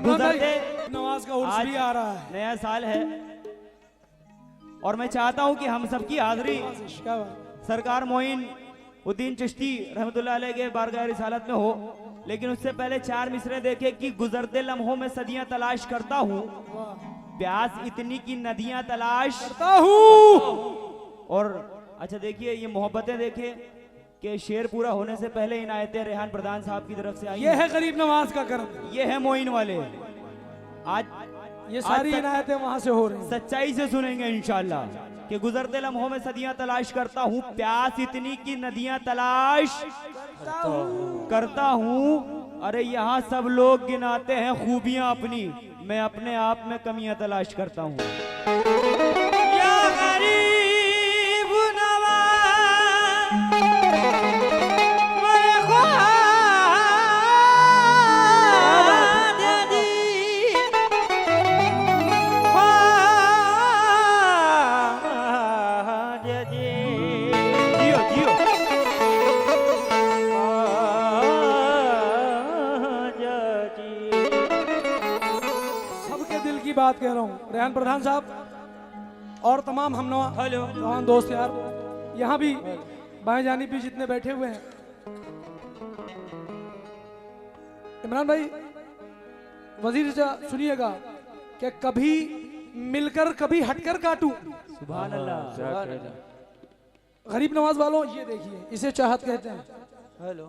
गुजरते नवाज का उर्स भी आ रहा है। नया साल है और मैं चाहता हूं कि हम सबकी हाजिरी क्या बात। सरकार मोइन उद्दीन चिश्ती रहमतुल्लाह अलैह के बारगाह रिसालत में हो, लेकिन उससे पहले 4 मिसरे देखे कि गुजरते लम्हों में सदियां तलाश करता हूं, प्यास इतनी की नदियां तलाश करता हूं। और अच्छा देखिए ये मोहब्बतें देखिए कि शेर पूरा होने से पहले इनायतें रेहान प्रधान साहब की तरफ से आई। ये है गरीब नवाज का करम, ये है मोइन वाले। आज ये सारी इनायतें वहां से हो रही हैं। सच्चाई से सुनेंगे इंशाल्लाह कि गुजरते लम्हों में सदियां तलाश करता हूँ, प्यास इतनी की नदियां तलाश करता हूँ। अरे यहाँ सब लोग गिनाते हैं खूबियां अपनी, मैं अपने आप में कमियां तलाश करता हूँ। या गरीब नवाज मेरे ख्वाजा दी, ख्वाजा दी। जियो जियो ख्वाजा जी। सबके दिल की बात कह रहा हूँ। रेहान प्रधान साहब और तमाम हम तमाम दोस्त यार यहाँ भी बाएं जानी भी जितने बैठे हुए हैं। इमरान भाई वजीर से सुनिएगा कि कभी मिलकर कभी हटकर काटूं। सुभान अल्लाह। गरीब नवाज वालों ये देखिए, इसे चाहत कहते हैं। हेलो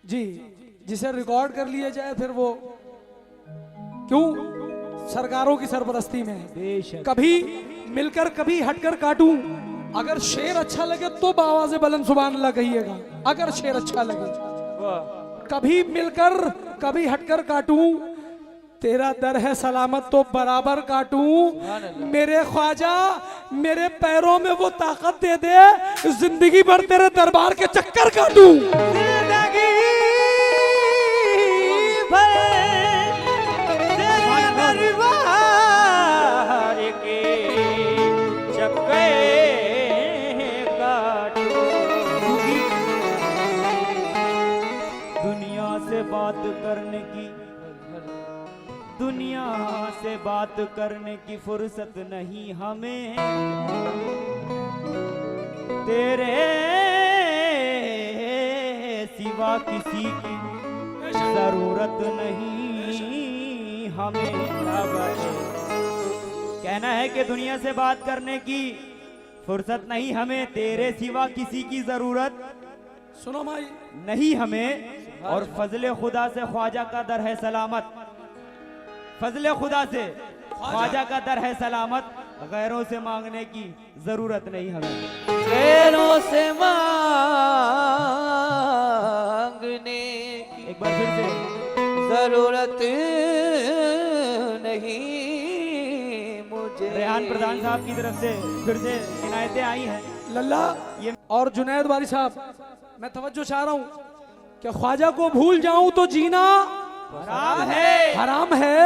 जी, जिसे रिकॉर्ड कर लिया जाए फिर वो क्यों सरकारों की सरपरस्ती में है। बेशक कभी मिलकर कभी हटकर काटूं, अगर शेर अच्छा लगे तो बावाज़े बुलंद सुभान अल्लाह कहिएगा। अगर शेर अच्छा लगे, कभी मिलकर कभी हटकर काटूं, तेरा दर है सलामत तो बराबर काटूं। मेरे ख्वाजा मेरे पैरों में वो ताकत दे दे, जिंदगी भर तेरे दरबार के चक्कर काटूं। दुनिया से बात करने की फुर्सत नहीं हमें, तेरे सिवा किसी की जरूरत नहीं हमें। कहना है कि दुनिया से बात करने की फुर्सत नहीं हमें, तेरे सिवा किसी की जरूरत सुनो भाई नहीं हमें। और फजले खुदा से ख्वाजा का दर है सलामत, फजले खुदा से ख्वाजा का दर है सलामत, गैरों से मांगने की जरूरत नहीं हमें। गैरों से मांगने की एक बार फिर से जरूरत नहीं मुझे। रेहान प्रधान साहब की तरफ से फिर से इनायतें आई हैं। लल्ला ये और जुनैद वारी साहब, मैं तवज्जो चाह रहा हूँ कि ख्वाजा को भूल जाऊं तो जीना हराम है, हराम है।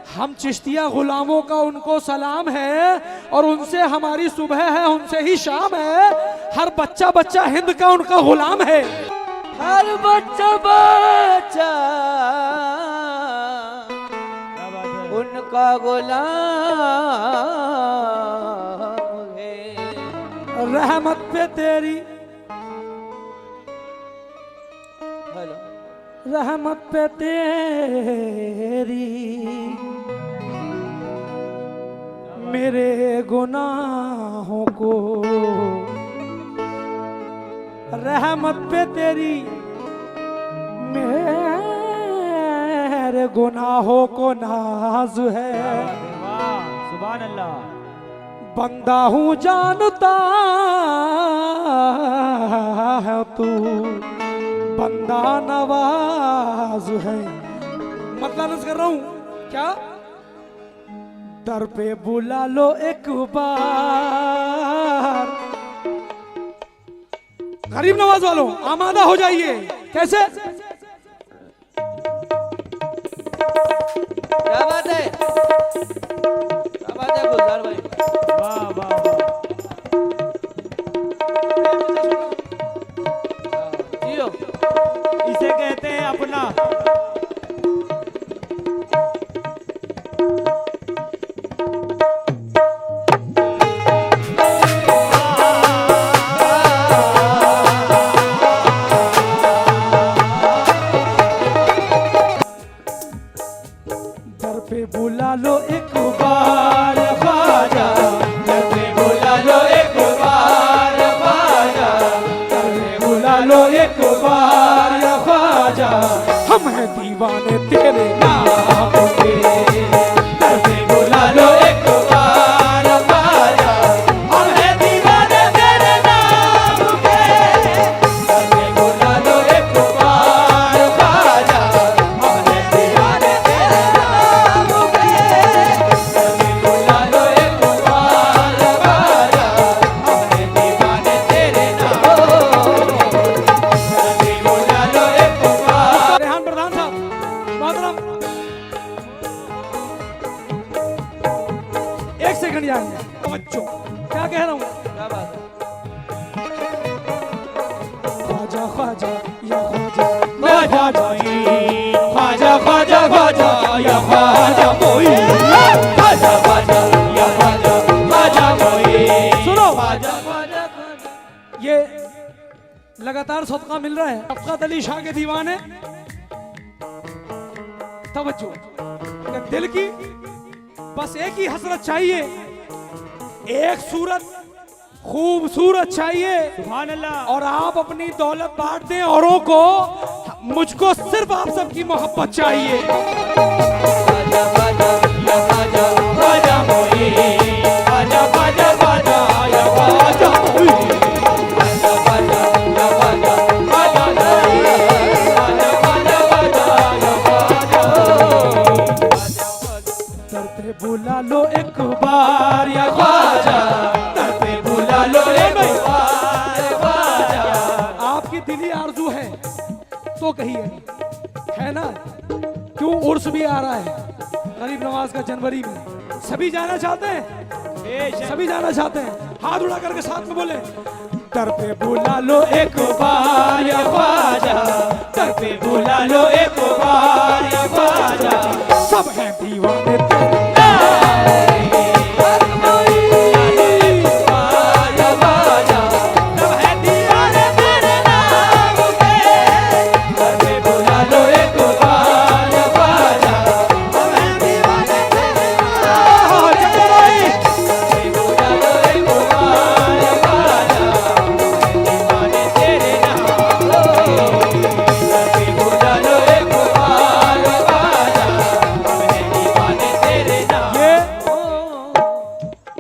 हम चिश्तिया गुलामों का उनको सलाम है, और उनसे हमारी सुबह है उनसे ही शाम है। हर बच्चा बच्चा हिंद का उनका गुलाम है। हर बच्चा बच्चा क्या बात है। उनका गुलाम है। रहमत पे तेरी, हेलो रहमत पे तेरी मेरे गुनाहों को, रहमत पे तेरी मेरे गुनाहों को नाज है। वाह सुभान अल्लाह। बंदा हूँ जानता है तू बंदा नवाज है। मतलब अर्ज कर रहा हूं क्या, दर पे बुला लो एक बार। गरीब नवाज वालों आमादा हो जाइए। कैसे? क्या बात है, क्या बात है गुलजार भाई। वाह वाह वाह। जियो इसे कहते हैं अपना। लो एक बार ख्वाजा, दर पे बुला लो एक बार ख्वाजा, दर पे बुला लो एक बार या ख्वाजा, हम हैं दीवाने तेरे नाम के। दर पे बुला लो एक बार ख्वाजा, हम हैं दीवाने तेरे नाम के। दर पे बुला लो एक बार ख्वाजा, हम हैं दीवाने तेरे नाम के। दर पे बुला लो एक बार ख्वाजा, हम हैं दीवाने तेरे नाम के। दर पे बुला लो एक बार। रेहान प्रधान साहब, मोहतरम, एक सेकंड जाएंगे बच्चों, क्या कह रहा हूँ? क्या बात है? ख्वाजा ख्वाजा या ख्वाजा, ख्वाजा ख्वाजा ख्वाजा या ख्वाजा कोई, ख्वाजा ख्वाजा या ख्वाजा ख्वाजा कोई। सुनो, ख्वाजा ख्वाजा ख्वाजा। ये लगातार सदका मिल रहा है। शफकत अली शाह के दीवाने, तवज्जो, कि दिल की बस एक ही हसरत चाहिए, एक सूरत खूबसूरत चाहिए, सुभान अल्लाह। और आप अपनी दौलत बांट दें औरों को, मुझको सिर्फ आप सबकी मोहब्बत चाहिए। ख्वाजा ख्वाजा या ख्वाजा ख्वाजा कोई, ख्वाजा ख्वाजा ख्वाजा या ख्वाजा कोई, ख्वाजा ख्वाजा या ख्वाजा ख्वाजा कोई, ख्वाजा ख्वाजा ख्वाजा या ख्वाजा। दर पे बुला लो एक बार या ख्वाजा, दर पे बुला लो एक बार ख्वाजा। आपकी दिली आरजू है तो कहिए, है ना? क्यों उर्स भी आ रहा है गरीब नवाज का जनवरी में, सभी जाना चाहते हैं, सभी जाना चाहते हैं, हाथ उड़ा करके साथ में बोले, दर पे बुला लो एक बार या ख्वाजा, दर पे बुला लो एक बार या ख्वाजा। सब हैं दीवाने तेरे।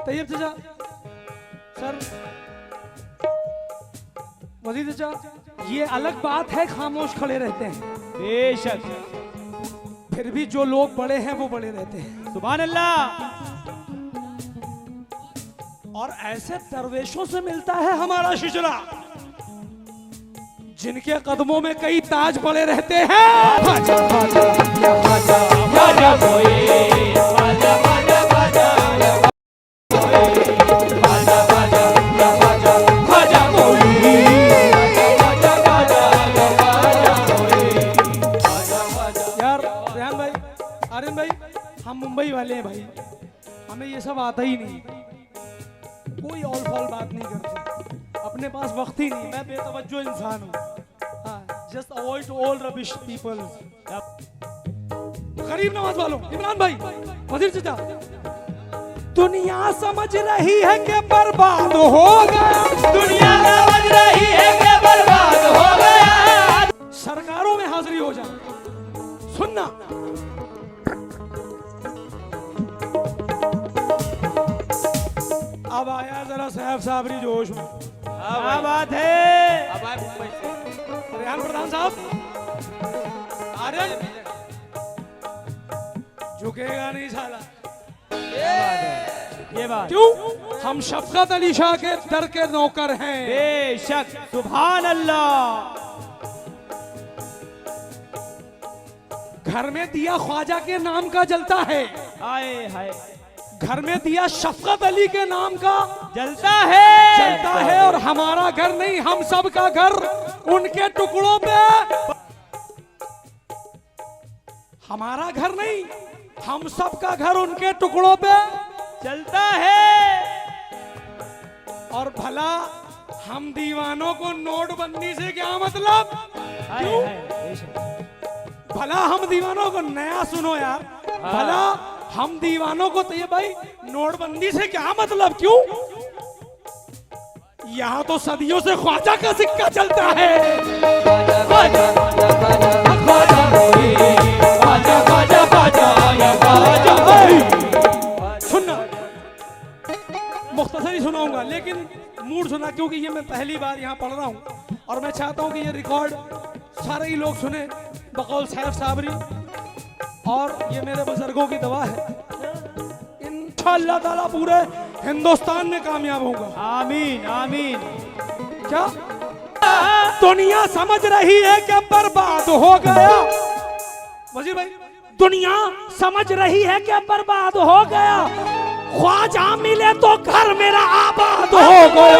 तैयब चाचा, सर, वजीर चाचा, ये अलग बात है खामोश खड़े रहते हैं, बेशक, फिर भी जो लोग बड़े हैं वो बड़े रहते हैं। सुभान अल्लाह। और ऐसे दरवेशों से मिलता है हमारा शिजरा, जिनके कदमों में कई ताज पड़े रहते हैं। ख्वाजा ख्वाजा या ख्वाजा, ख्वाजा कोई, ख्वाजा ख्वाजा ख्वाजा या ख्वाजा ख्वाजा या ख्वाजा ख्वाजा कोई, ख्वाजा ख्वाजा या ख्वाजा कोई, ख्वाजा ख्वाजा। यार रेहान भाई, आर्यन भाई, हम मुंबई वाले हैं भाई, हमें ये सब आता ही नहीं, कोई ऑल फॉल बात नहीं करते, अपने पास वक्त ही नहीं, मैं बेतवज्जो इंसान हूँ। Just avoid all rubbish people. गरीब नवाज वालों, इमरान भाई, वजीर चाचा, दुनिया समझ रही है कि बर्बाद हो गया, दुनिया समझ रही है कि बर्बाद हो गया। सरकारों में हाजिरी हो जाए, सुनना, अब आया जरा साहब साबरी जोश में। क्या बात है? अब आए मुंबई से। रेहान प्रधान साहब, आर्यन झुकेगा नहीं साला। ये बात क्यों? हम शफकत अली शाह के दर के नौकर हैं। बेशक, सुभान अल्लाह। घर में दिया ख्वाजा के नाम का जलता है, आए हाय, घर में दिया शफकत अली के नाम का जलता है, जलता है। और हमारा घर नहीं, हम सब का घर उनके टुकड़ों पे, हमारा घर नहीं, हम सब का घर उनके टुकड़ों पे चलता है। और भला हम दीवानों को नोटबंदी से क्या मतलब? हाय क्यों? हाय, बेशक। भला हम दीवानों को, नया सुनो यार, भला हम दीवानों को तो ये भाई नोटबंदी से क्या मतलब, क्यों? यहाँ तो सदियों से ख्वाजा का सिक्का चलता है। ख्वाजा ख्वाजा मोरे, ख्वाजा ख्वाजा ख्वाजा या ख्वाजा। सुनना, मुख्तसर ही सुनाऊंगा लेकिन मूड सुना, क्योंकि ये मैं पहली बार यहाँ पढ़ रहा हूँ और मैं चाहता हूँ कि ये रिकॉर्ड सारे ही लोग सुने बकौल सैफ साबरी, और ये मेरे बुजुर्गों की दवा है। इंशाअल्लाह ताला पूरे हिंदुस्तान में कामयाब होगा। आमीन आमीन। क्या दुनिया समझ रही है कि बर्बाद हो गया? वजीर भाई, दुनिया समझ रही है कि बर्बाद हो गया, ख्वाजा मिले तो घर मेरा आबाद हो गया।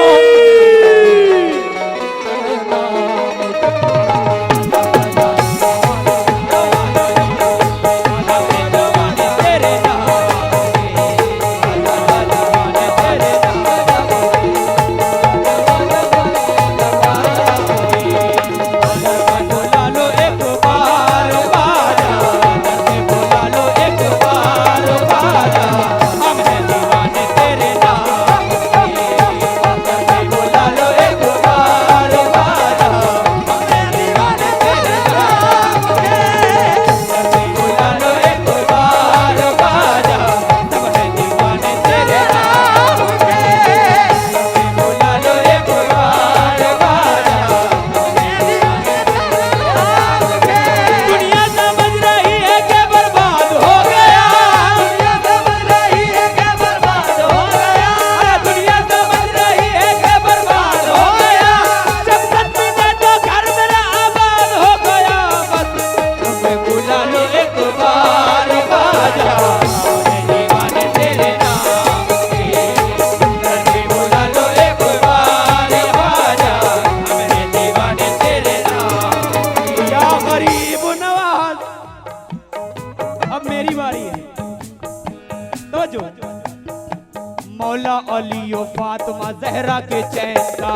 मौला अली ओ फातिमा जहरा के चैन का,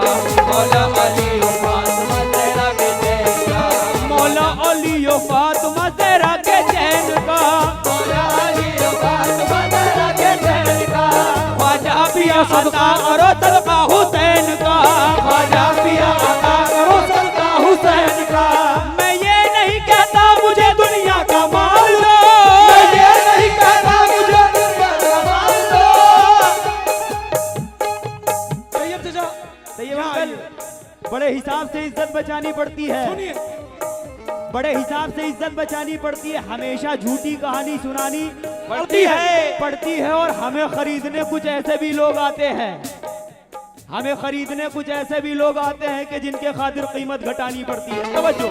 मौला अली ओ फातिमा ज़हरा के चैन का, मौला अली ओ फातिमा जहरा के चैन का, मौला अली ओ फातिमा ज़हरा के चैन का, ख्वाजा पिया सदका करो सदका हुसैन का, ख्वाजा पिया अता करो सदका हुसैन का। मैं ये नहीं कहता मुझे दुनिया का माल दो, मैं ये नहीं कहता मुझे दुनिया का माल दो। सही अंकल, बड़े हिसाब से इज्जत बचानी पड़ती है, सुनिए, बड़े हिसाब से इज्जत बचानी पड़ती है। हमेशा झूठी कहानी सुनानी पड़ती है और हमें खरीदने कुछ ऐसे भी लोग आते हैं, हमें खरीदने कुछ ऐसे भी लोग आते हैं कि जिनके खातिर कीमत घटानी पड़ती है। तवज्जो।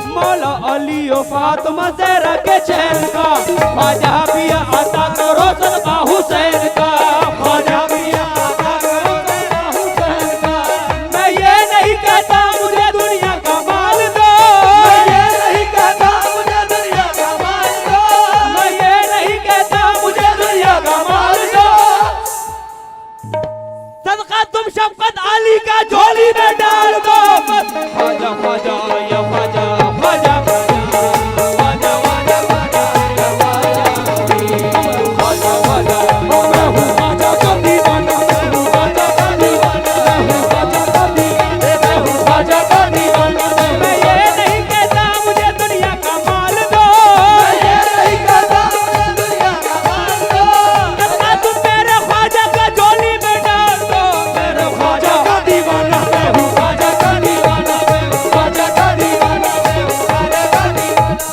मौला अली ओ फातिमा ज़हरा के चैन का, ख्वाजा पिया अता करो सदका हुसैन का, ख्वाजा पिया अता करो सदका हुसैन का। मैं ये नहीं कहता मुझे दुनिया का माल दो, मैं ये नहीं कहता मुझे दुनिया का माल दो, मैं ये नहीं कहता मुझे दुनिया का माल दो। सदका तुम शफकत अली का झोली में डाल दो। ख्वाजा ख्वाजा या ख्वाजा ख्वाजा ख्वाजा ख्वाजा ख्वाजा या ख्वाजा, ख्वाजा ख्वाजा मैं हूँ ख्वाजा का दीवाना, मैं हूँ ख्वाजा का दीवाना, मैं हूँ ख्वाजा का दीवाना, मैं हूँ ख्वाजा का दीवाना। मैं ये नहीं कहता मुझे दुनिया का माल दो, मैं ये नहीं कहता मुझे दुनिया का माल दो, सदका तुम मेरे ख्वाजा का झोली में डाल दो। मेरे ख्वाजा का दीवाना, मैं हूँ ख्वाजा का दीवाना, मैं हूँ ख्वाजा का दीवाना, मैं हूँ ख्वाजा का दीवाना।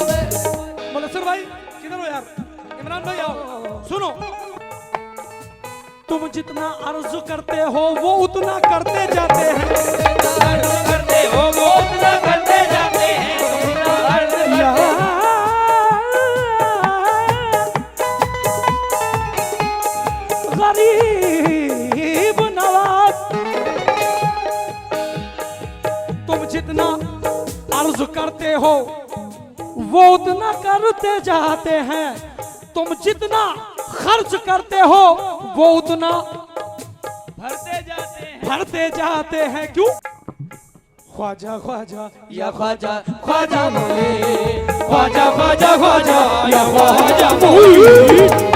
मुनस्सिर भाई किधर हो यार? इमरान भाई आओ, सुनो। तुम जितना अर्ज करते हो वो उतना करते जाते हैं, अर्ज करते हो वो उतना करते जाते हैं, उतना अर्ज या गरीब नवाज। तुम जितना अर्ज करते हो वो उतना करते जाते हैं, तुम जितना खर्च करते हो वो उतना भरते जाते हैं। क्यों? ख्वाजा ख्वाजा या ख्वाजा ख्वाजा मोरे, ख्वाजा ख्वाजा ख्वाजा या ख्वाजा मोरे।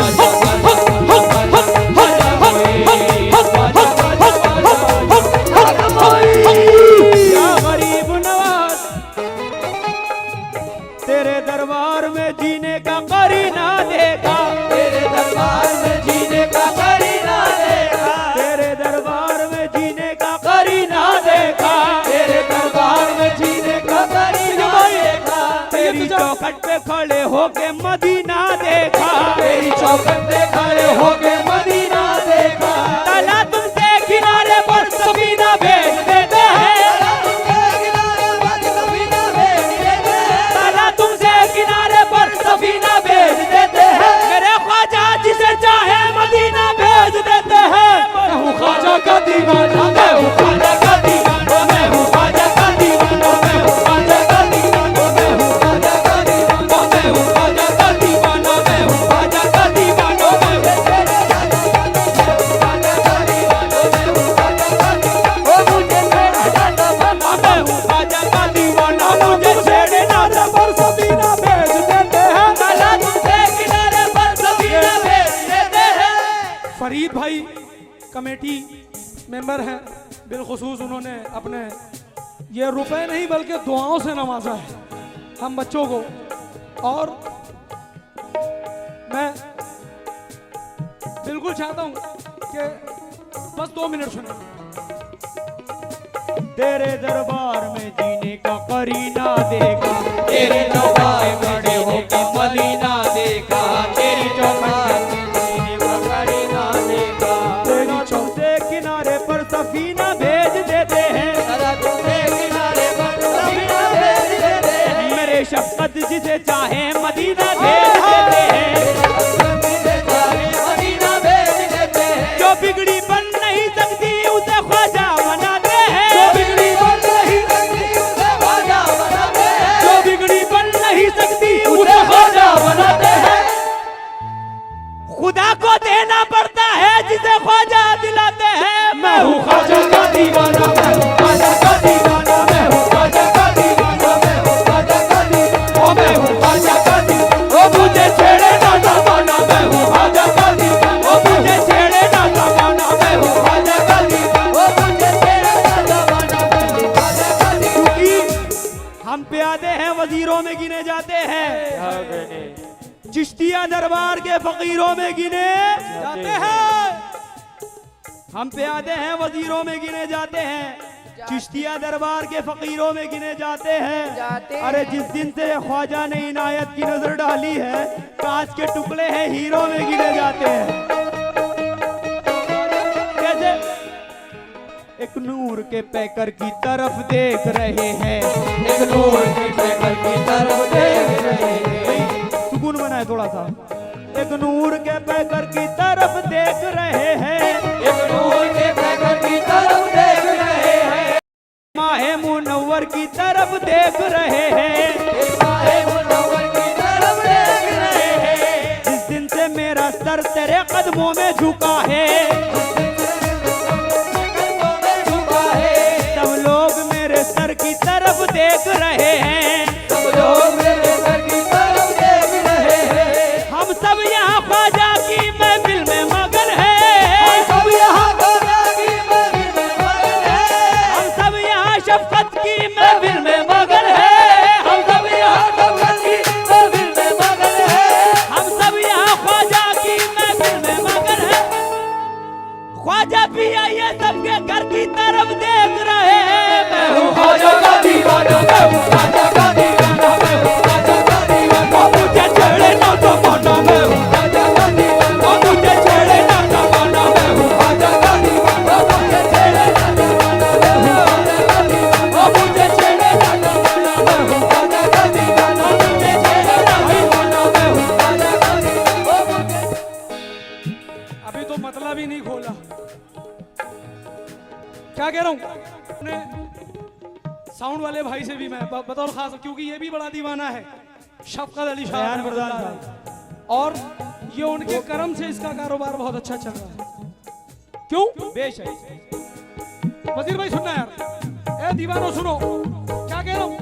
जीने का करीना देखा, तेरे दरबार में जीने का करीना देखा, तेरे दरबार में जीने का करीना देखा, तेरे दरबार में जीने का करीना देखा, तेरी चौखट पे खड़े होके मदीना देखा, तेरी चौखट पे खड़े होके मदीना देखा, तला तुमसे किनारे पर सफीना भेज देते हैं, तला तुमसे किनारे पर सफीना भेज देते हैं, मेरे ख्वाजा जिसे चाहे मदीना भेज देते हैं। मैं हूँ ख्वाजा का दीवाना, मैं हूँ ख्वाजा का दीवाना, मैं हूँ ख्वाजा का दीवाना, मैं हूँ ख्वाजा का दीवाना, मैं हूँ ख्वाजा का दीवाना, मैं हूँ ख्वाजा का दीवाना, मैं हूँ ख्वाजा का दीवाना, मैं हूँ ख्वाजा का दीवाना, मुझे छेड़े ना पर सफीना भेज देते हैं, तला तुमसे किनारे पर सफीना भेज देते हैं। फरीद भाई कमेटी मेंबर हैं, बिलखुसूस उन्होंने अपने ये रुपए नहीं बल्कि दुआओं से नवाजा है हम बच्चों को। और मैं बिल्कुल चाहता हूं कि बस 2 मिनट सुने। तेरे दरबार में जीने का करीना देखा, तेरे चौबाए खड़े होकर मदीना देखा, तेरी चौबाए जीने का करीना देखा, तेरी चौथे किनारे पर सफीना भेज देते हैं, सड़क के किनारे पर सफीना भेज देते हैं, मेरे शफकत जिसे चाहे मदीना भेज देते हैं, मदीना भेज देते हैं, जो बिगड़ी बन नहीं सकती उसे ख्वाजा बनाते हैं, जो बिगड़ी बन नहीं सकती उसे ख्वाजा बनाते हैं, जो बिगड़ी बन नहीं सकती उसे ख्वाजा बनाते हैं। खुदा को देना पड़ता है जिसे ख्वाजा दिलाते हैं। मैं हूँ ख्वाजा का दीवाना, मैं हूँ ख्वाजा का दीवाना, मैं हूँ ख्वाजा का दीवाना, मैं हूँ ख्वाजा का दीवाना, ओ मैं हूँ ख्वाजा का दीवाना, ओ मुझे छेड़े ना जमाना, मैं हूँ ख्वाजा का दीवाना, ओ मुझे छेड़े ना जमाना, मैं हूँ ख्वाजा का दीवाना, ओ मुझे छेड़े ना जमाना, मैं हूँ ख्वाजा का दीवाना। क्योंकि हम प्यादे हैं वजीरों में गिने जाते हैं, चिश्तिया दरबार के फकीरों में गिने जाते हैं, हम प्यादे हैं वजीरों में गिने जाते हैं, चिश्तिया दरबार के फकीरों में गिने जाते हैं। अरे जिस दिन से ख्वाजा ने इनायत की नजर डाली है, कांच के टुकड़े हैं हीरों में गिने जाते हैं। कैसे? एक नूर के पैकर की तरफ देख रहे हैं, एक नूर की पैकर की तरफ देख रहे हैं, सुकून बनाए थोड़ा सा। एक नूर के पैकर की तरफ देख रहे हैं, एक नूर के पैकर की तरफ देख रहे हैं, माहे मुनव्वर की तरफ देख रहे हैं, एक माहे मुनव्वर की तरफ देख रहे हैं, जिस दिन से मेरा सर तेरे कदमों में झुका है, कदमों में झुका है, सब लोग मेरे सर की तरफ देख रहे हैं, सब लोग मेरे सर की तरफ देख रहे हैं, हम सब यहाँ ख्वाजा की महफिल में मगन है, सब यहाँ ख्वाजा की महफिल में मगन है, हम सब यहाँ शफकत की महफिल में मगन है, हम सब यहाँ शफकत की महफिल में मगन है, हम सब यहाँ ख्वाजा की महफिल में मगन है। ख्वाजा भी आइए सबके घर की तरफ देख रहे हैं। मैं हूँ ख्वाजा का दीवाना, मैं हूँ ख्वाजा का दीवाना, मैं हूँ ख्वाजा का दीवाना, मुझे छेड़े ना जमाना, मैं हूँ ख्वाजा का दीवाना, मुझे छेड़े ना जमाना, मैं हूँ ख्वाजा का दीवाना, मुझे छेड़े ना जमाना, मैं हूँ ख्वाजा का दीवाना, मुझे छेड़े ना जमाना, मैं हूँ ख्वाजा का दीवाना, मुझे छेड़े ना जमाना, मैं हूँ ख्वाजा का दीवाना। अभी तो मतलब ही नहीं खोला। क्या कह रहा हूँ? अपने साउंड वाले भाई से भी मैं बतौर खास, क्योंकि ये भी बड़ा दीवाना है, शफकत अली शाह बयान प्रधान रहमतुल्लाह, और ये उनके कर्म से इसका कारोबार बहुत अच्छा चल रहा है। क्यों? बेशक वजीर भाई सुनना यार, ए दीवानो सुनो क्या कह रहा हूँ।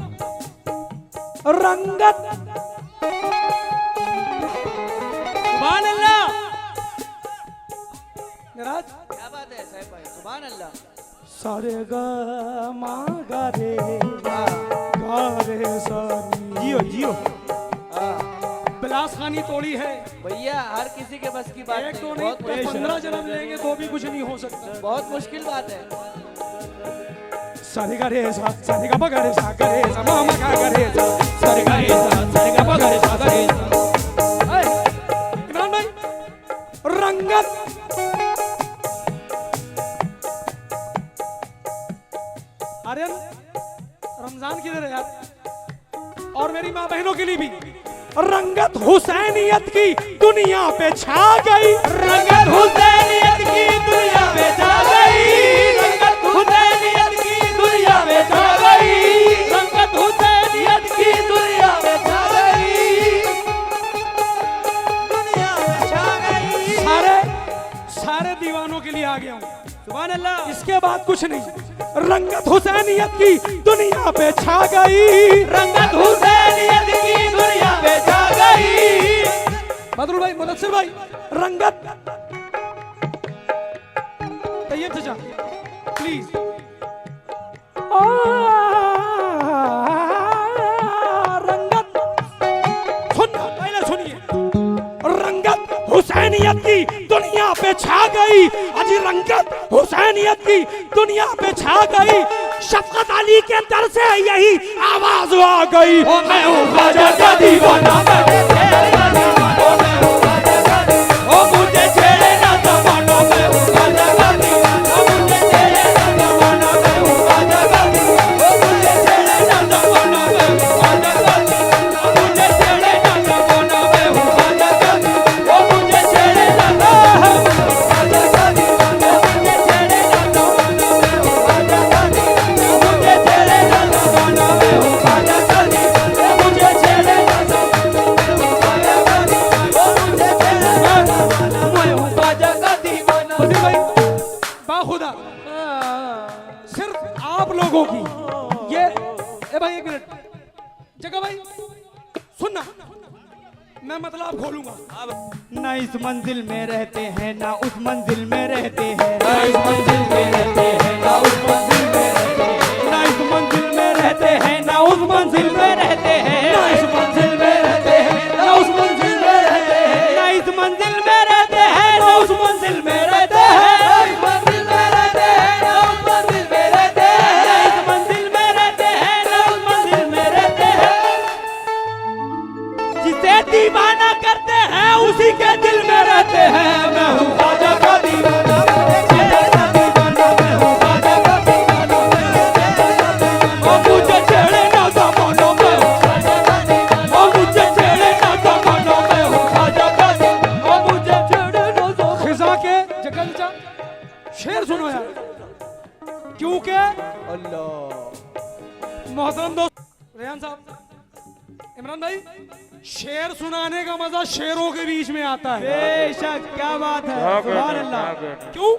रंगत सुभान अल्लाह। मेराज क्या बात है साहब भाई, सुभान अल्लाह। सारे गा मा गा रे सा नी। जियो जियो। बिलास खानी तोड़ी है। भैया हर किसी के बस की बात एक नहीं, तो नहीं बहुत 15 जन्म लेंगे तो भी कुछ नहीं हो सकता। बहुत मुश्किल बात है। सारे गा रे सा सारे गा प गा रे सा गा रे सा मा मा गा गा रे सा सारे गा रे सा सारे गा प गा रे सा गा रे सा। इमरान भाई रंगत आर्यन रमजान किधर है यार, और मेरी माँ बहनों के लिए भी रंगत हुसैनियत की दुनिया पे छा गई। रंगत हुसैनियत की दुनिया में छा गई। रंगत हुसैनियत की दुनिया में छा गई। रंगत हुसैनियत की दुनिया में छा गई। दुनिया में छा गई। सारे दीवानों के लिए आ गया हूँ। सुभान अल्लाह। इसके बाद कुछ नहीं। रंगत हुसैनियत की दुनिया पे छा गई। रंगत हुसैनियत की दुनिया में छा गई। बदरुल भाई, मुदस्सिर भाई, रंगत तैयब चाचा प्लीज। रंगत सुनना, पहले सुनिए। रंगत हुसैनियत की दुनिया पे छा गई। अजी रंगत हुसैनियत की दुनिया पे छा गई। शफकत अली के दर से यही आवाज आ गई। मैं हूँ ख्वाजा का दीवाना, ओ मुझे छेड़े ना जमाना, मैं हूँ ख्वाजा का दीवाना। ओ मुझे छेड़े ना जमाना, मैं हूँ ख्वाजा का दीवाना। ओ मुझे छेड़े ना जमाना, मैं हूँ ख्वाजा का दीवाना। ओ मुझे छेड़े ना जमाना, मैं हूँ ख्वाजा का दीवाना। ओ मुझे छेड़े ना जमाना, मैं हूँ ख्वाजा का दीवाना। ओ मुझे छेड़े ना जमाना, मैं हूँ ख्वाजा का दीवाना। ओ मुझे छेड़े ना जमाना, मैं हूँ ख्वाजा का दीवाना। ओ मुझे छेड़े ना जमाना, मैं हूँ ख्वाजा का दीवाना। ओ मुझे छेड़े ना जमाना, मैं हूँ ख्वाजा का दीवाना। मुदस्सिर भाई, बाखुदा सिर्फ आप लोगों की ये ए भाई एक मिनट, जगह भाई सुनना, मैं मतलब खोलूंगा। ना इस मंजिल में रहते हैं ना उस मंजिल में रहते हैं। ना इस मंजिल में रहते हैं ना उस मंजिल में रहते हैं। ना इस मंजिल में रहते हैं ना उस मंजिल में रहते हैं। ना इस मंजिल में रहते हैं ना उस मंजिल में रहते हैं। ना इस मंजिल में रहते हैं ना उस मंजिल में रहते हैं। ना इस मंजिल में रहते हैं ना उस मंजिल में रहते हैं। ना इस मंजिल में रहते हैं ना उस मंजिल में रहते हैं। जिसे दीवाना करते हैं उसी के दिल में रहते हैं। मैं हूँ ख्वाजा का दीवाना, मैं ख्वाजा का दीवाना, मैं हूँ ख्वाजा का दीवाना। ओ मुझे छेड़े ना जमाना, मैं हूँ ख्वाजा का दीवाना। ओ मुझे छेड़े ना जमाना, मैं हूँ ख्वाजा का दीवाना। ओ मुझे छेड़े ना जमाना। खिजा के जगल चा शेर सुनो यार, क्योंकि मोहतरम दोस्त रेहान साहब, इमरान भाई, शेर सुनाने का मजा शेरों के बीच में आता है। बेशक, क्या बात है। सुभान अल्लाह। क्यों?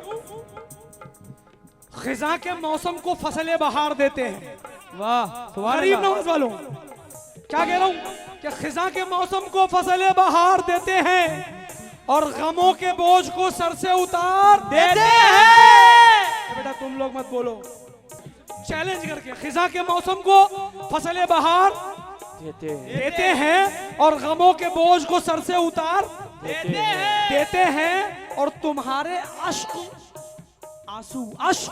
खिजा के मौसम को फसले बहार देते हैं। वाह, सुभान गरीब अल्लाह। नवाज वालों, क्या कह रहा हूं कि खिजा के मौसम को फसले बहार देते हैं और गमों के बोझ को सर से उतार देते हैं। बेटा तुम लोग मत बोलो, चैलेंज करके खिजा के मौसम को फसले बहार देते हैं और गमों के बोझ को सर से उतार देते हैं और तुम्हारे आंसू अश्क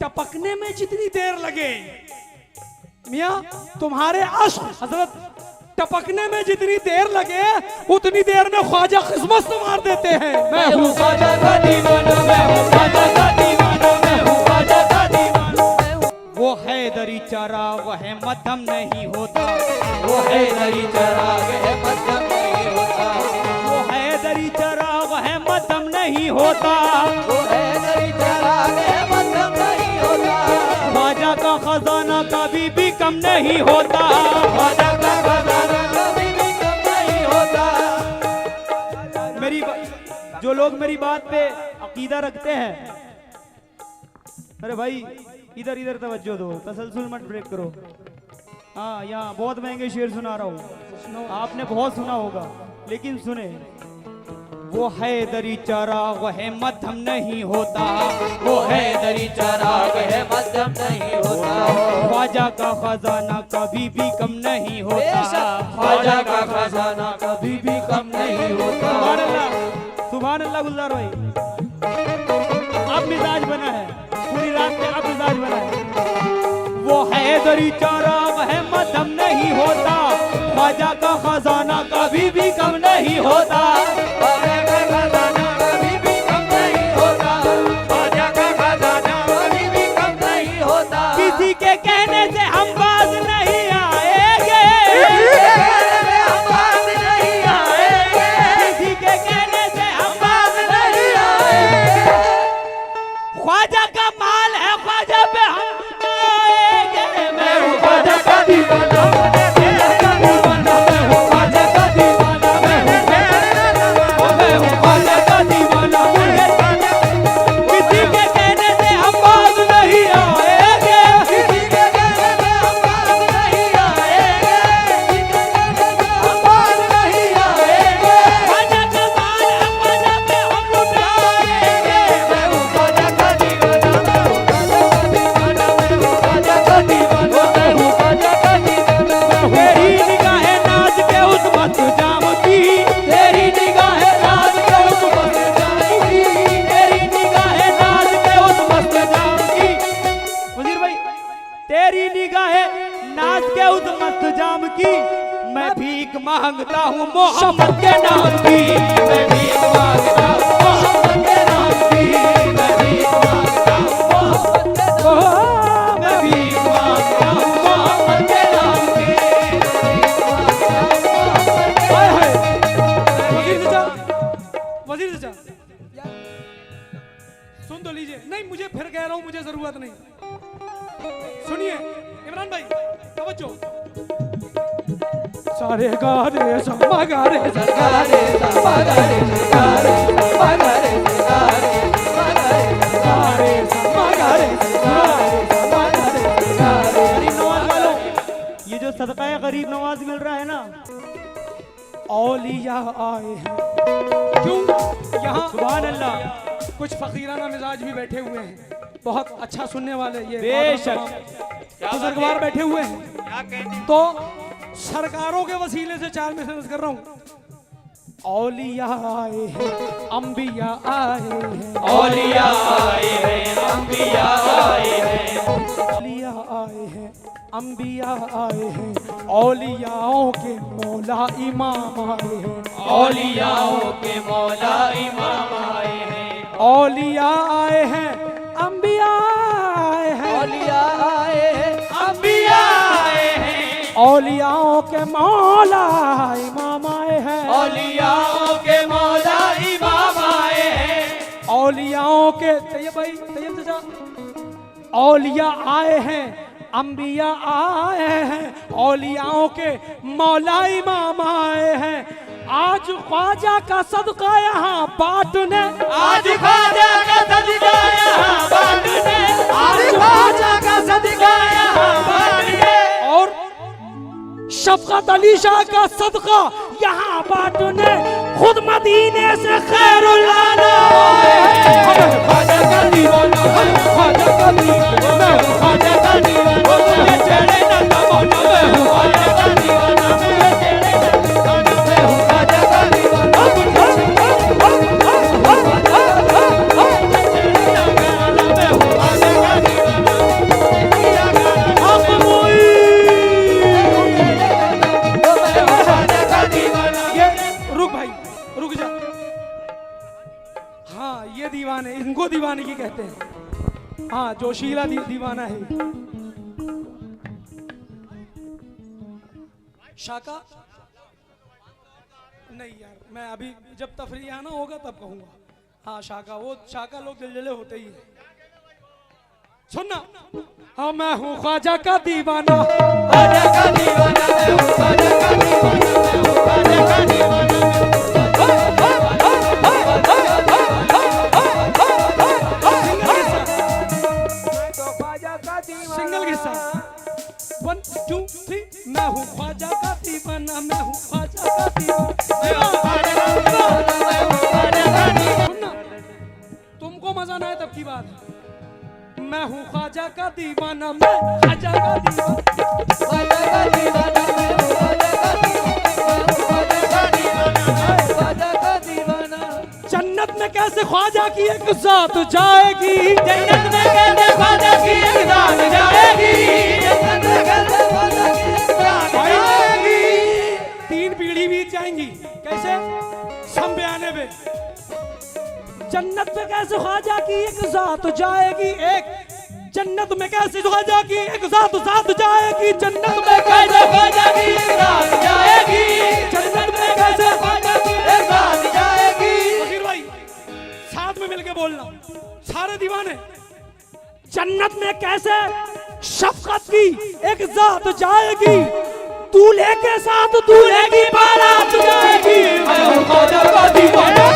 टपकने में जितनी देर लगे, मियां तुम्हारे अश्क हजरत टपकने में जितनी देर लगे उतनी देर में ख्वाजा किस्मत संवार देते हैं। मैं हूँ ख्वाजा का दीवाना, मैं हूँ ख्वाजा का दीवाना, मैं हूँ ख्वाजा का दीवाना। वो है दरी चरा वह मध्यम नहीं होता। वो है दरी चराग है मध्यम नहीं होता। वो है दरी चरा वह मध्यम नहीं होता। वो है दरी चराग है मध्यम नहीं होता। ख्वाजा का खजाना कभी भी कम नहीं होता। ख्वाजा का खजाना कभी भी कम नहीं होता। जो लोग मेरी बात पे अकीदा रखते हैं, अरे भाई इधर इधर तवज्जो दो, तसलसल मत ब्रेक करो। हाँ, यहाँ बहुत महंगे शेर सुना रहा हूँ, आपने बहुत सुना होगा, लेकिन सुने। वो हैदरी चराग है मध्यम नहीं होता, वो हैदरी चराग है मध्यम नहीं होता, ख्वाजा का खजाना कभी भी कम नहीं होता, ख्वाजा का खजाना कभी भी कम नहीं होता। सुभान अल्लाह, सुभान अल्लाह गुलजार भाई। अब मिजाज बना है, पूरी रात में अब मिजाज बना है। वो हैदरी चराग है मध्यम नहीं होता, ख्वाजा का खजाना कभी भी कम नहीं होता, ख्वाजा का खजाना कभी भी कम नहीं होता, ख्वाजा का खजाना कभी भी कम नहीं होता। किसी के कहने से हम बाज नहीं आएंगे, हम बाज नहीं आएंगे, किसी के कहने से हम बाज नहीं आएंगे। ख्वाजा का माल है, ख्वाजा पे हम आएंगे। मैं हूँ ख्वाजा का दीवाना, ख्वाजा का दीवाना, मैं हूँ ख्वाजा का दीवाना, मैं हूँ ख्वाजा का दीवाना, किसी के कहने से हम बाज नहीं आएंगे, किसी के कहने से हम बाज नहीं आएंगे, हम बाज नहीं आएंगे। ख्वाजा का माल है, ख्वाजा पे हम लुटाएंगे। मैं हूँ ख्वाजा का दीवाना, मैं हूँ ख्वाजा का दीवाना, मैं हूँ ख्वाजा का दीवाना, मैं हूँ ख्वाजा का दीवाना, मैं हूँ तेरी निगाहें नाच के उस मस्त जाम की, तेरी निगाहें नाच के उस मस्त जाम की, तेरी निगाहें नाच के उस मस्त जाम की। वजीर भाई, तेरी निगाहें नाच के उस मस्त जाम की, मैं भीख मांगता हूँ मोहम्मद के नाम की, मैं भीख मांगता हूँ मोहम्मद के नाम की, मैं भीख मांगता हूँ मोहम्मद के नाम की, मैं भीख मांगता हूँ मोहम्मद के नाम की, हाय हाय। वजीर चाचा, वजीर चाचा, सुन तो लीजिए। नहीं, मुझे फिर कह रहा हूँ, मुझे जरूरत नहीं। सुनिए इमरान भाई, तवज्जो। सारे गारे समा गारे सरकारे सरकारे सरकारे सरकारे सरकारे सरकारे समा गारे गरीब नवाज वालों, ये जो सदका गरीब नवाज मिल रहा है ना, औलिया आए हैं। क्यों? यहाँ सुभान अल्लाह, कुछ फकीराना मिजाज भी बैठे हुए हैं, बहुत अच्छा सुनने वाले। ये बेशक बुजुर्गवार बैठे हुए हैं, तो सरकारों के वसीले से चार मैसेज कर रहा हूँ। औलिया आए हैं, अंबिया आए हैं, औलिया आए हैं, अंबिया आए हैं, औलिया आए हैं, अंबिया आए हैं, औलियाओं के मौला इमाम आए हैं, औलियाओं के मौला इमाम आए हैं, औलिया आए हैं, अंबिया आए हैं, औलिया आए हैं, अंबिया आए हैं, औलियाओं के मौला इमाम आए हैं, औलियाओं के मौला इमाम आए हैं, औलियाओं के तैयब भाई, तैयब चाचा, औलिया आए हैं, अंबिया आए हैं, औलियाओं के मौला इमाम आए हैं। आज ख्वाजा का सदका यहाँ बांटने, आज ख्वाजा का सदका यहाँ बांटने, आज ख्वाजा का सदका यहाँ बांटने, और शफकत अली शाह का सदका यहाँ बांटने, खुद मदीने से खैरुल्लाह ख्वाजा का दीवाना, ख्वाजा का दीवाना, ख्वाजा का दीवाना, मुझे छेड़े ना तमन्ना, मैं हूँ ख्वाजा का दीवाना, मुझे छेड़े ना तमन्ना, मैं हूँ ख्वाजा का दीवाना, मुझे छेड़े ना तमन्ना, मैं हूँ ख्वाजा का दीवाना, ख्वाजा का दीवाना। ये रुक भाई, रुक जा। हाँ, ये दीवाने, इनको दीवानगी कहते हैं। हाँ, जोशीला दीवाना है। शाका नहीं यार, मैं अभी जब तफरी आना होगा तब कहूंगा। हाँ शाका, वो शाका लोग जलजले होते ही हैं। सुनना, हाँ मैं हूँ ख्वाजा का दीवाना, ख्वाजा का दीवाना, मैं हूँ ख्वाजा का दीवाना, मैं हूँ ख्वाजा का दीवाना, सिंगल किस्सा 1 2 3। मैं हूँ ख्वाजा का दीवाना, मैं हूँ ख्वाजा का दीवाना, मैं हूँ ख्वाजा का दीवाना, मैं हूँ का दीवाना मैं, ख्वाजा का दीवाना। जन्नत में कैसे ख्वाजा की एक जात जाएगी, जन्नत में कैसे ख्वाजा की एक जात जाएगी, जन्नत में कैसे ख्वाजा की एक जात जाएगी। 3 पीढ़ी बीत जाएंगी। कैसे? संभे आने पे जन्नत में कैसे ख्वाजा की एक जात जाएगी, एक जन्नत में कैसे ख्वाजा की एक जात जाएगी, जन्नत में कैसे ख्वाजा की एक जात जाएगी, जन्नत में कैसे ख्वाजा की एक जात जाएगी। फकीर भाई साथ में मिलके बोलना, सारे दीवाने। जन्नत में कैसे शफकत की एक जात जाएगी, दूल्हे के साथ दूल्हे की बारात जाएगी। मैं हूँ ख्वाजा का दीवाना,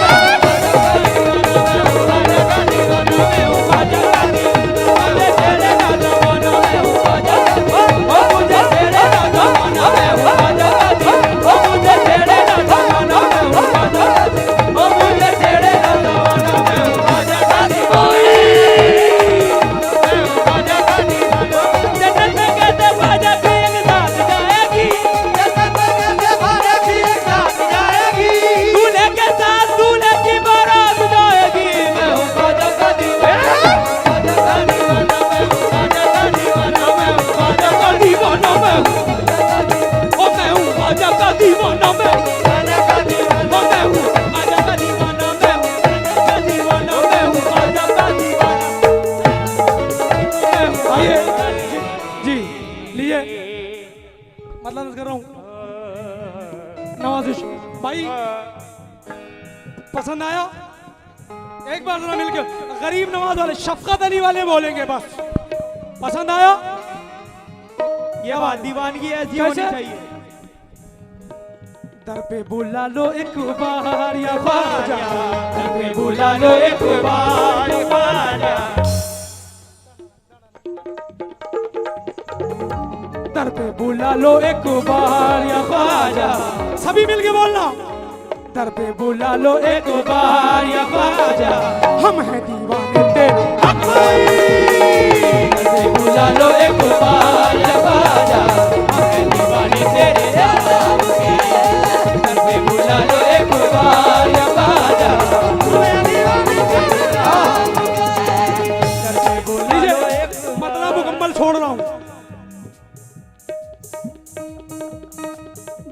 मतलब कर रहा हूँ नवाजिश भाई, पसंद आया? एक बार जरा मिलकर गरीब नवाज वाले शफकत अली वाले बोलेंगे बस। पसंद आया? ये बात दीवानगी ऐसी होनी चाहिए। दर पे बुला लो एक बार या ख्वाजा, दर पे बुला लो एक बार या ख्वाजा, दर पे बुला लो एक बार या ख्वाजा। सभी मिलके बोलना, दर पे बुला लो एक बार या ख्वाजा, हम हैं दीवाने तेरे। दर पे बुला लो एक बार या ख्वाजा, हम हैं दीवाने तेरे नाम के। दर पे बुला लो एक बार या ख्वाजा, हम हैं दीवाने तेरे नाम के। दर पे बुला लो एक, मतलब मुकम्मल छोड़ रहा हूँ।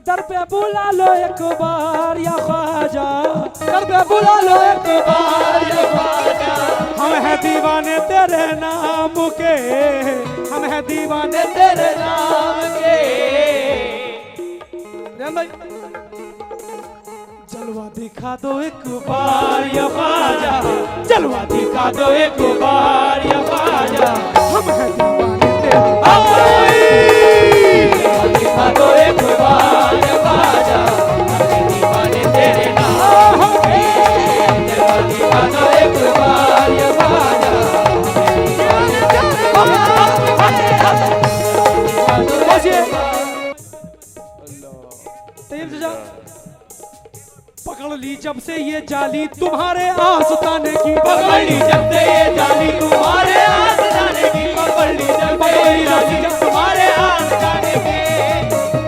दर पे बुला लो एक बार या ख्वाजा, दर पे बुला लो एक बार या ख्वाजा, हम हैं दीवाने तेरे नाम के, हम हैं दीवाने तेरे नाम के। भाई जलवा दिखा दो एक बार या ख्वाजा, जलवा दिखा दो एक बार या ख्वाजा, हम हैं दीवाने तेरे। दिखा दो एक बार या ख्वाजा, हम हैं दीवाने तेरे नाम के। दिखा दो एक बार या ख्वाजा, पकड़ ली जब से ये जाली तुम्हारे आस्ताने की, पकड़ ली जब से ये जाली तुम्हारे आस्ताने की, पकड़ ली जब से ये जाली तुम्हारे आस्ताने की,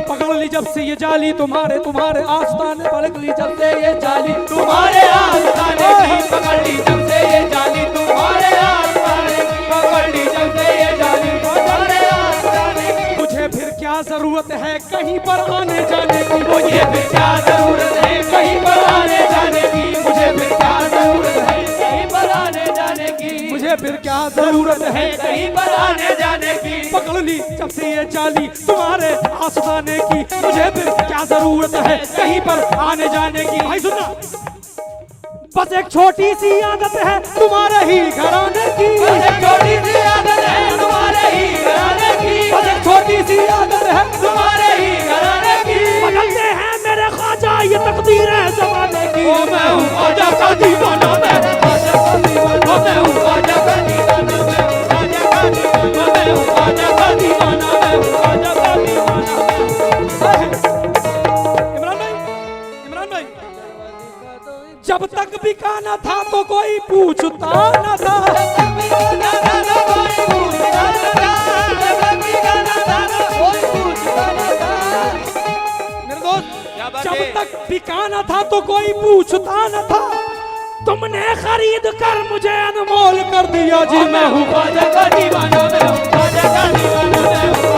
पकड़ ली जब से ये जाली तुम्हारे आस्ताने, पकड़ ली जब से ये जाली तुम्हारे आस्ताने की, पकड़ ली जब से ये जाली तुम्हारे आस्ताने की, पकड़ ली जब से ये जाली तुम्हारे आस्ताने की। मुझे फिर क्या जरूरत है कहीं पर आने जाने की, मुझे फिर क्या जरूरत है कहीं पर आने जाने की, मुझे फिर क्या जरूरत है कहीं पर आने जाने की, मुझे फिर क्या जरूरत है कहीं पर आने जाने की। पकड़ ली जब से ये जाली तुम्हारे आस्ताने की, मुझे फिर क्या जरूरत है कहीं पर आने जाने की। भाई सुनना, बस एक छोटी सी आदत है तुम्हारे ही घराने की, बस एक छोटी सी आदत है तुम्हारे ही घराने की, बस एक छोटी सी आदत है तुम्हारे ही घराने की। बदलते हैं मेरे ख्वाजा ये तकदीर है जमाने की। ओ मैं हूँ ख्वाजा का दीवाना, मैं हूँ ख्वाजा का दीवाना, मैं हूँ ख्वाजा का दीवाना, मैं हूँ ख्वाजा का दीवाना, मैं हूँ ख्वाजा का दीवाना, मैं हूँ ख्वाजा का दीवाना। इमरान भाई, इमरान भाई जब तक बिका न था तो कोई पूछता न था। मेरे दोस्त, जब तक बिका न था तो कोई पूछता न था। तुमने खरीद कर मुझे अनमोल कर दिया जी। मैं हूँ ख्वाजा का दीवाना, मैं हूँ ख्वाजा का दीवाना, मैं हूँ